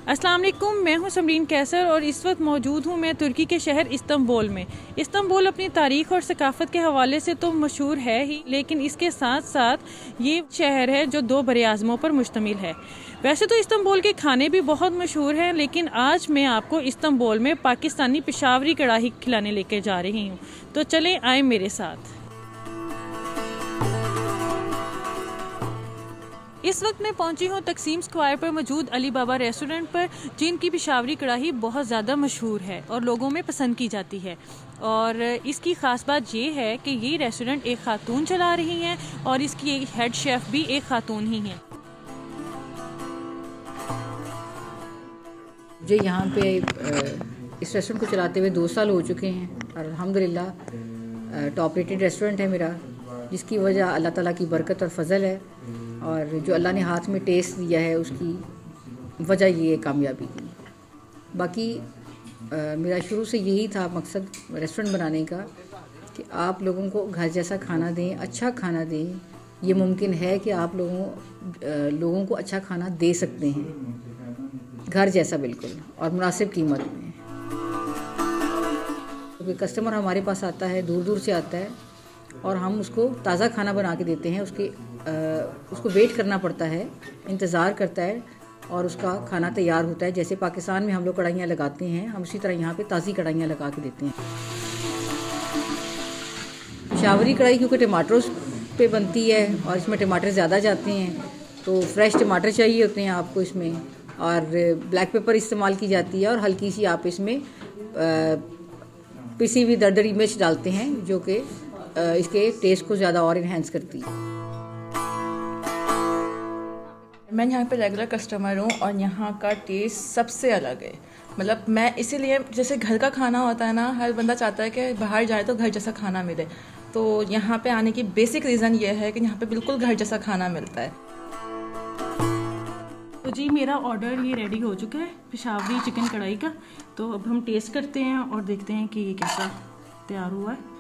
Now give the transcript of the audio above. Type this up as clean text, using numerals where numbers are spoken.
अस्सलाम वालेकुम, मैं हूं समरीन कैसर और इस वक्त मौजूद हूं मैं तुर्की के शहर इस्तांबुल में। इस्तांबुल अपनी तारीख और सकाफत के हवाले से तो मशहूर है ही, लेकिन इसके साथ साथ ये शहर है जो दो बड़े आज़मों पर मुश्तमिल है। वैसे तो इस्तांबुल के खाने भी बहुत मशहूर हैं, लेकिन आज मैं आपको इस्तांबुल में पाकिस्तानी पेशावरी कढ़ाई खिलाने लेके जा रही हूँ। तो चलें, आए मेरे साथ। इस वक्त मैं पहुंची हूं तकसीम स्क्वायर पर मौजूद अली बाबा रेस्टोरेंट पर, जिनकी पेशावरी कढ़ाई बहुत ज़्यादा मशहूर है और लोगों में पसंद की जाती है। और इसकी ख़ास बात ये है कि ये रेस्टोरेंट एक खातून चला रही हैं और इसकी हेड शेफ़ भी एक खातून ही हैं। मुझे यहाँ पे इस रेस्टोरेंट को चलाते हुए 2 साल हो चुके हैं और अल्हम्दुलिल्लाह टॉप रेटेड रेस्टोरेंट है मेरा, जिसकी वजह अल्लाह ताला की बरकत और फजल है, और जो अल्लाह ने हाथ में टेस्ट दिया है उसकी वजह ये है कामयाबी की। बाकी मेरा शुरू से यही था मकसद रेस्टोरेंट बनाने का कि आप लोगों को घर जैसा खाना दें, अच्छा खाना दें। ये मुमकिन है कि आप लोगों को अच्छा खाना दे सकते हैं, घर जैसा बिल्कुल, और मुनासिब कीमत में। क्योंकि कस्टमर हमारे पास आता है, दूर दूर से आता है, और हम उसको ताज़ा खाना बना के देते हैं। उसको वेट करना पड़ता है, इंतज़ार करता है, और उसका खाना तैयार होता है। जैसे पाकिस्तान में हम लोग कढ़ाइयाँ लगाते हैं, हम उसी तरह यहाँ पे ताज़ी कढ़ाइयाँ लगा के देते हैं। पेशावरी कढ़ाई क्योंकि टमाटरों पे बनती है और इसमें टमाटर ज़्यादा जाते हैं, तो फ्रेश टमाटर चाहिए होते हैं आपको इसमें, और ब्लैक पेपर इस्तेमाल की जाती है, और हल्की सी आप इसमें पिसी हुई दरदरी मिर्च डालते हैं, जो कि इसके टेस्ट को ज़्यादा और इन्हेंस करती है। मैं यहाँ पे रेगुलर कस्टमर हूँ और यहाँ का टेस्ट सबसे अलग है। मतलब मैं इसीलिए, जैसे घर का खाना होता है ना, हर बंदा चाहता है कि बाहर जाए तो घर जैसा खाना मिले, तो यहाँ पे आने की बेसिक रीज़न ये है कि यहाँ पे बिल्कुल घर जैसा खाना मिलता है। तो जी, मेरा ऑर्डर ये रेडी हो चुका है पेशावरी चिकन कढ़ाई का। तो अब हम टेस्ट करते हैं और देखते हैं कि ये कैसा तैयार हुआ है।